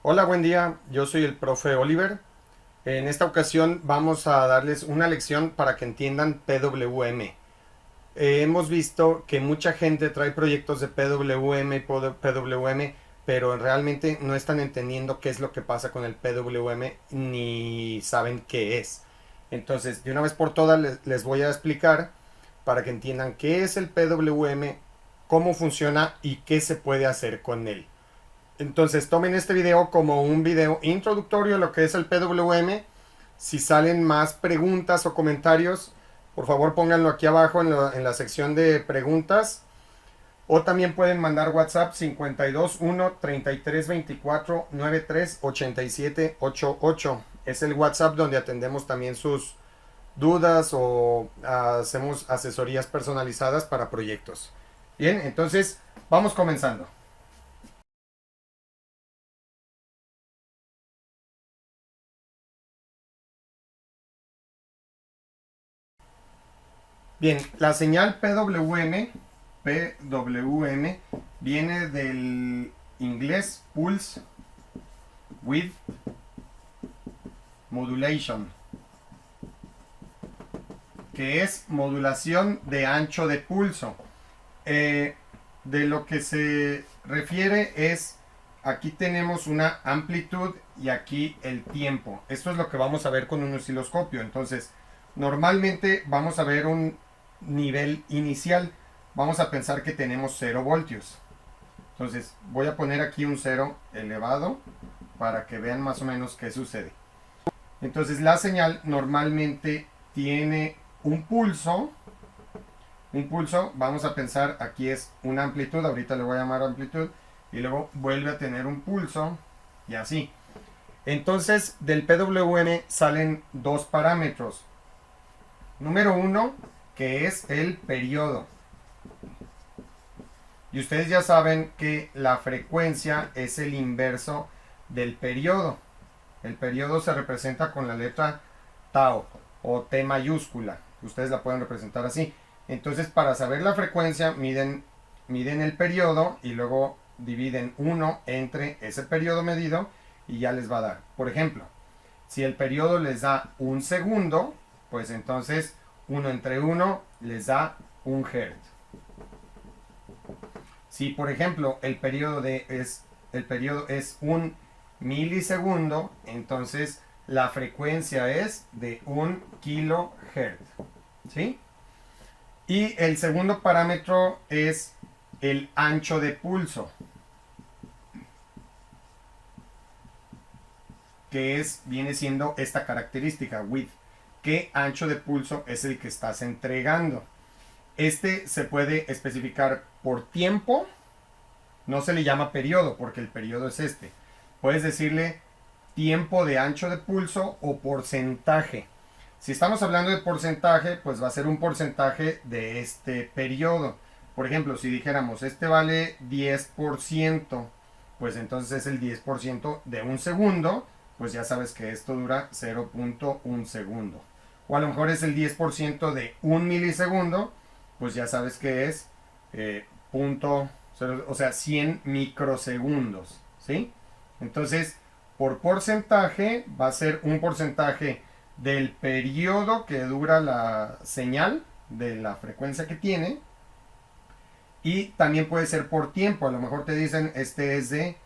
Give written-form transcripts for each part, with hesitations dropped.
Hola, buen día. Yo soy el profe Oliver. En esta ocasión vamos a darles una lección para que entiendan PWM. Hemos visto que mucha gente trae proyectos de PWM y PWM, pero realmente no están entendiendo qué es lo que pasa con el PWM ni saben qué es. Entonces, de una vez por todas les voy a explicar para que entiendan qué es el PWM, cómo funciona y qué se puede hacer con él. Entonces tomen este video como un video introductorio a lo que es el PWM. Si salen más preguntas o comentarios, por favor pónganlo aquí abajo en la sección de preguntas. O también pueden mandar WhatsApp 521 33 24 93 87 88. Es el WhatsApp donde atendemos también sus dudas o hacemos asesorías personalizadas para proyectos. Bien, entonces vamos comenzando. Bien, la señal PWM viene del inglés Pulse Width Modulation, que es modulación de ancho de pulso. De lo que se refiere es, aquí tenemos una amplitud y aquí el tiempo. Esto es lo que vamos a ver con un osciloscopio. Entonces, normalmente vamos a ver un nivel inicial. Vamos a pensar que tenemos 0 voltios. Entonces, voy a poner aquí un 0 elevado para que vean más o menos qué sucede. Entonces, la señal normalmente tiene un pulso. Un pulso, vamos a pensar, aquí es una amplitud, ahorita le voy a llamar amplitud, y luego vuelve a tener un pulso, y así. Entonces, del PWM salen dos parámetros. Número uno, que es el periodo. Y ustedes ya saben que la frecuencia es el inverso del periodo. El periodo se representa con la letra tau o T mayúscula. Ustedes la pueden representar así. Entonces, para saber la frecuencia, miden el periodo y luego dividen 1 entre ese periodo medido y ya les va a dar. Por ejemplo, si el periodo les da un segundo, pues entonces 1 entre 1 les da un hertz. Si por ejemplo el periodo es un milisegundo, entonces la frecuencia es de 1 kilohertz. ¿Sí? Y el segundo parámetro es el ancho de pulso, que viene siendo esta característica, width. ¿Qué ancho de pulso es el que estás entregando? Este se puede especificar por tiempo. No se le llama periodo porque el periodo es este. Puedes decirle tiempo de ancho de pulso o porcentaje. Si estamos hablando de porcentaje, pues va a ser un porcentaje de este periodo. Por ejemplo, si dijéramos este vale 10%, pues entonces es el 10% de un segundo, pues ya sabes que esto dura 0.1 segundo. O a lo mejor es el 10% de un milisegundo, pues ya sabes que es punto, o sea, 100 microsegundos, ¿sí? Entonces, por porcentaje, va a ser un porcentaje del periodo que dura la señal, de la frecuencia que tiene, y también puede ser por tiempo. A lo mejor te dicen, este es de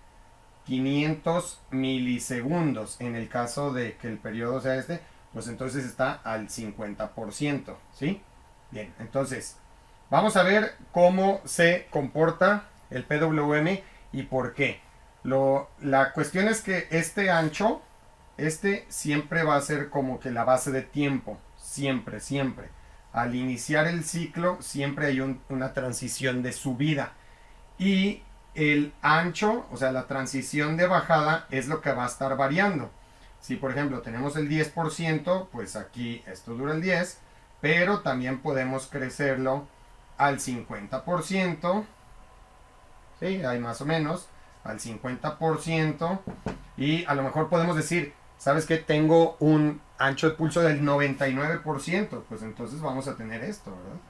500 milisegundos. En el caso de que el periodo sea este, pues entonces está al 50%, ¿sí? Bien, entonces, vamos a ver cómo se comporta el PWM y por qué. La cuestión es que este ancho, siempre va a ser como que la base de tiempo. Siempre, siempre. Al iniciar el ciclo, siempre hay una transición de subida. Y el ancho, o sea, la transición de bajada es lo que va a estar variando. Si por ejemplo tenemos el 10%, pues aquí esto dura el 10, pero también podemos crecerlo al 50%, ¿sí? Hay más o menos, al 50%, y a lo mejor podemos decir, ¿sabes qué? Tengo un ancho de pulso del 99%, pues entonces vamos a tener esto, ¿verdad?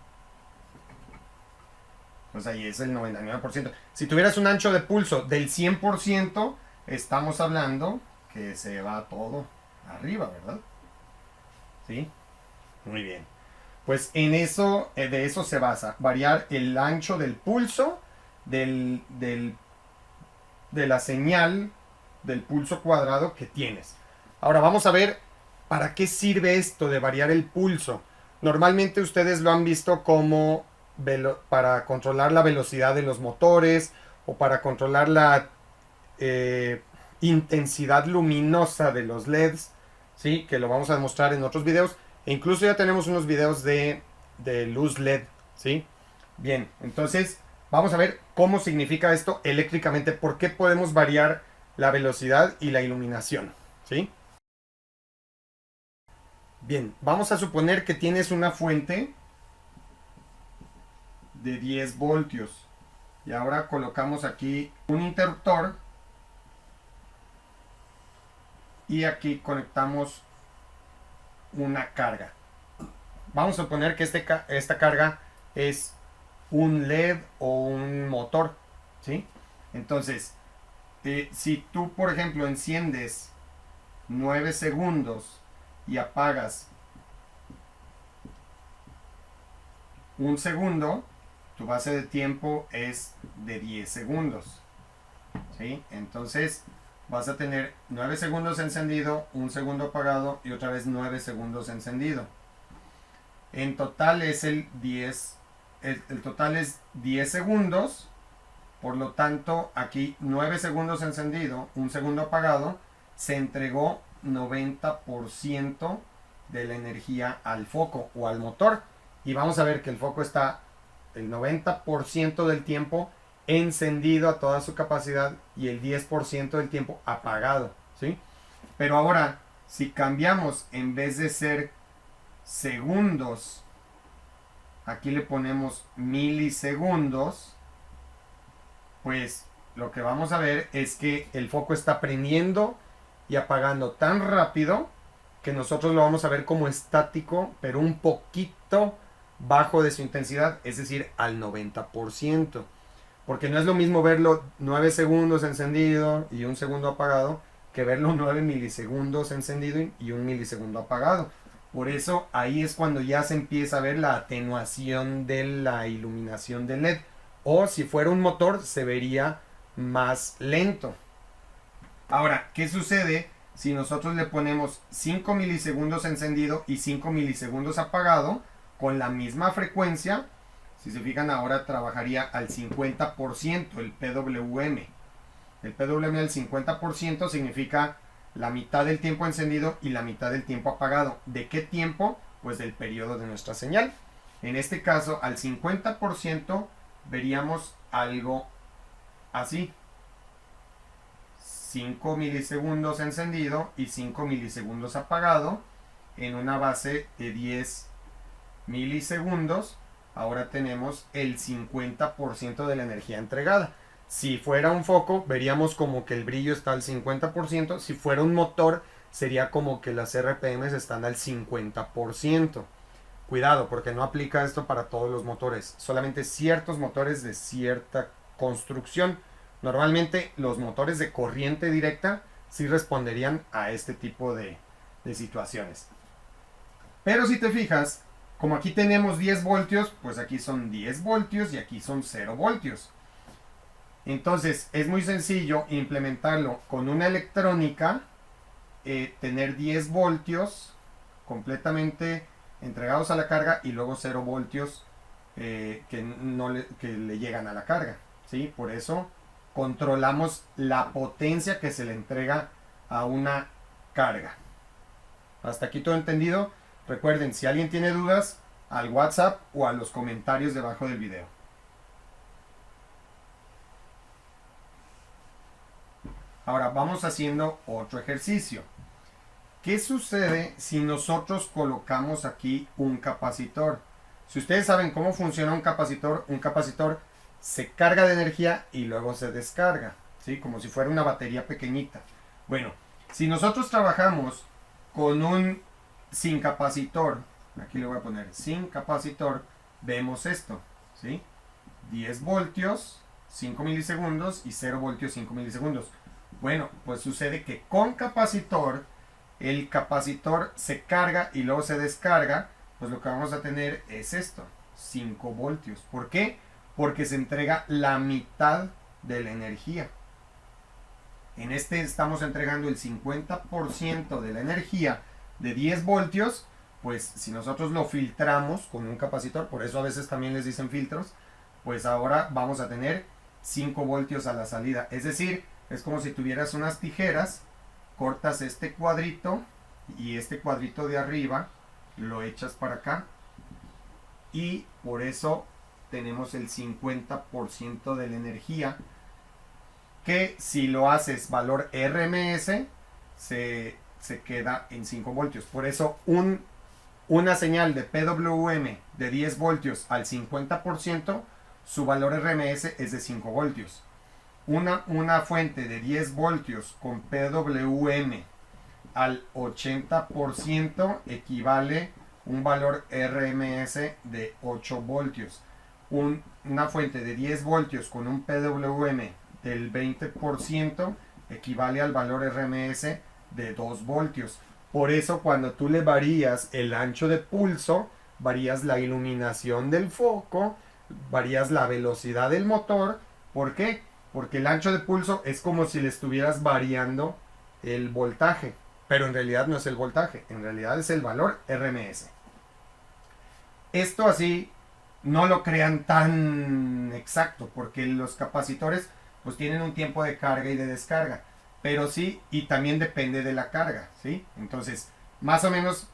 Pues ahí es el 99%. Si tuvieras un ancho de pulso del 100%, estamos hablando que se va todo arriba, ¿verdad? ¿Sí? Muy bien. Pues en eso, de eso se basa, variar el ancho del pulso de la señal del pulso cuadrado que tienes. Ahora vamos a ver para qué sirve esto de variar el pulso. Normalmente ustedes lo han visto como para controlar la velocidad de los motores o para controlar la intensidad luminosa de los LEDs, ¿sí? Que lo vamos a demostrar en otros videos. E incluso ya tenemos unos videos de luz LED, ¿sí? Bien, entonces vamos a ver cómo significa esto eléctricamente, por qué podemos variar la velocidad y la iluminación, ¿sí? Bien, vamos a suponer que tienes una fuente de 10 voltios y ahora colocamos aquí un interruptor y aquí conectamos una carga. Vamos a suponer que esta carga es un LED o un motor, ¿sí? Entonces, si tú, por ejemplo, enciendes 9 segundos y apagas un segundo, tu base de tiempo es de 10 segundos, ¿sí? Entonces, vas a tener 9 segundos encendido, un segundo apagado y otra vez 9 segundos encendido. En total es el total es 10 segundos. Por lo tanto, aquí 9 segundos encendido, un segundo apagado, se entregó 90% de la energía al foco o al motor. Y vamos a ver que el foco está el 90% del tiempo encendido a toda su capacidad y el 10% del tiempo apagado, ¿sí? Pero ahora, si cambiamos, en vez de ser segundos, aquí le ponemos milisegundos, pues lo que vamos a ver es que el foco está prendiendo y apagando tan rápido que nosotros lo vamos a ver como estático, pero un poquito bajo de su intensidad, es decir, al 90%. Porque no es lo mismo verlo 9 segundos encendido y un segundo apagado que verlo 9 milisegundos encendido y un milisegundo apagado. Por eso ahí es cuando ya se empieza a ver la atenuación de la iluminación del LED. O si fuera un motor se vería más lento. Ahora, ¿qué sucede si nosotros le ponemos 5 milisegundos encendido y 5 milisegundos apagado con la misma frecuencia? Si se fijan, ahora trabajaría al 50% el PWM. El PWM al 50% significa la mitad del tiempo encendido y la mitad del tiempo apagado. ¿De qué tiempo? Pues del periodo de nuestra señal. En este caso, al 50% veríamos algo así. 5 milisegundos encendido y 5 milisegundos apagado en una base de 10 milisegundos. Ahora tenemos el 50% de la energía entregada. Si fuera un foco, veríamos como que el brillo está al 50%. Si fuera un motor, sería como que las RPMs están al 50%. Cuidado, porque no aplica esto para todos los motores. Solamente ciertos motores de cierta construcción. Normalmente los motores de corriente directa sí responderían a este tipo de situaciones. Pero si te fijas, como aquí tenemos 10 voltios, pues aquí son 10 voltios y aquí son 0 voltios. Entonces es muy sencillo implementarlo con una electrónica, tener 10 voltios completamente entregados a la carga y luego 0 voltios que le llegan a la carga, ¿sí? Por eso controlamos la potencia que se le entrega a una carga. Hasta aquí todo entendido. Recuerden, si alguien tiene dudas, al WhatsApp o a los comentarios debajo del video. Ahora vamos haciendo otro ejercicio. ¿Qué sucede si nosotros colocamos aquí un capacitor? Si ustedes saben cómo funciona un capacitor se carga de energía y luego se descarga, ¿sí? Como si fuera una batería pequeñita. Bueno, si nosotros trabajamos con un sin capacitor, aquí le voy a poner sin capacitor, vemos esto, ¿sí? 10 voltios, 5 milisegundos y 0 voltios, 5 milisegundos. Bueno, pues sucede que con capacitor, el capacitor se carga y luego se descarga, pues lo que vamos a tener es esto, 5 voltios. ¿Por qué? Porque se entrega la mitad de la energía. En este estamos entregando el 50% de la energía de 10 voltios, pues si nosotros lo filtramos con un capacitor, por eso a veces también les dicen filtros, pues ahora vamos a tener 5 voltios a la salida. Es decir, es como si tuvieras unas tijeras, cortas este cuadrito y este cuadrito de arriba lo echas para acá y por eso tenemos el 50% de la energía, que si lo haces valor RMS se queda en 5 voltios. Por eso una señal de PWM de 10 voltios al 50%, su valor RMS es de 5 voltios. Una fuente de 10 voltios con PWM al 80% equivale un valor RMS de 8 voltios. Una fuente de 10 voltios con un PWM del 20% equivale al valor RMS de 2 voltios. Por eso cuando tú le varías el ancho de pulso, varías la iluminación del foco, varías la velocidad del motor. ¿Por qué? Porque el ancho de pulso es como si le estuvieras variando el voltaje, pero en realidad no es el voltaje, en realidad es el valor RMS. Esto así no lo crean tan exacto, porque los capacitores pues tienen un tiempo de carga y de descarga, pero sí, y también depende de la carga, ¿sí? Entonces, más o menos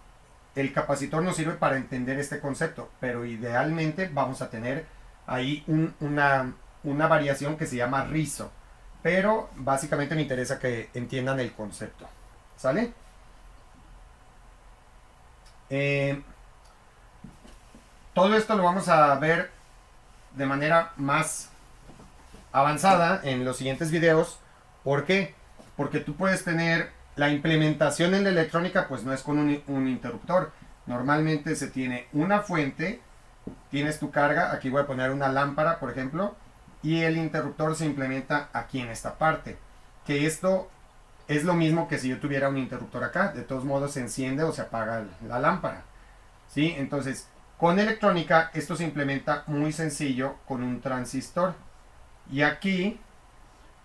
el capacitor nos sirve para entender este concepto, pero idealmente vamos a tener ahí una variación que se llama rizo, pero básicamente me interesa que entiendan el concepto, ¿sale? Todo esto lo vamos a ver de manera más avanzada en los siguientes videos. ¿Por qué? Porque tú puedes tener la implementación en la electrónica, pues no es con un interruptor. Normalmente se tiene una fuente, tienes tu carga, aquí voy a poner una lámpara, por ejemplo, y el interruptor se implementa aquí en esta parte. Que esto es lo mismo que si yo tuviera un interruptor acá, de todos modos se enciende o se apaga la lámpara, ¿sí? Entonces, con electrónica esto se implementa muy sencillo con un transistor. Y aquí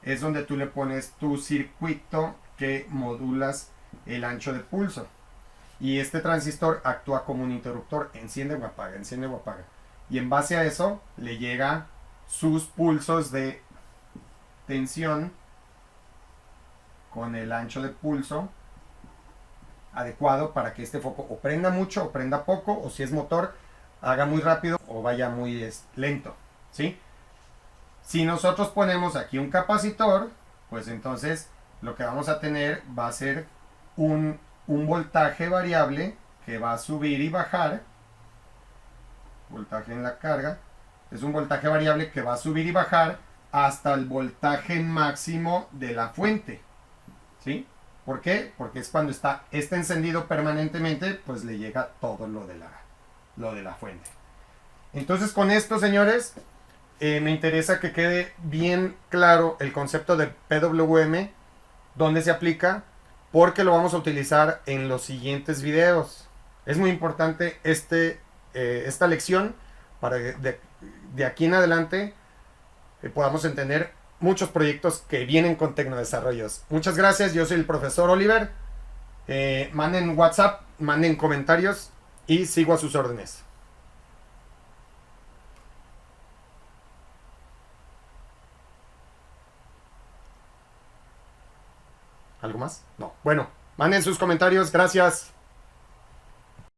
es donde tú le pones tu circuito que modulas el ancho de pulso. Y este transistor actúa como un interruptor, enciende o apaga, enciende o apaga. Y en base a eso le llega sus pulsos de tensión con el ancho de pulso adecuado para que este foco o prenda mucho o prenda poco, o si es motor, haga muy rápido o vaya muy lento, ¿sí? Si nosotros ponemos aquí un capacitor, pues entonces lo que vamos a tener va a ser un voltaje variable que va a subir y bajar. Voltaje en la carga. Es un voltaje variable que va a subir y bajar hasta el voltaje máximo de la fuente, ¿sí? ¿Por qué? Porque es cuando está encendido permanentemente, pues le llega todo lo de la fuente. Entonces con esto, señores, me interesa que quede bien claro el concepto de PWM, dónde se aplica, porque lo vamos a utilizar en los siguientes videos. Es muy importante esta lección para que de aquí en adelante podamos entender muchos proyectos que vienen con Tecnodesarrollos. Muchas gracias, yo soy el profesor Oliver. Manden WhatsApp, manden comentarios y sigo a sus órdenes. ¿Algo más? No. Bueno, manden sus comentarios. Gracias.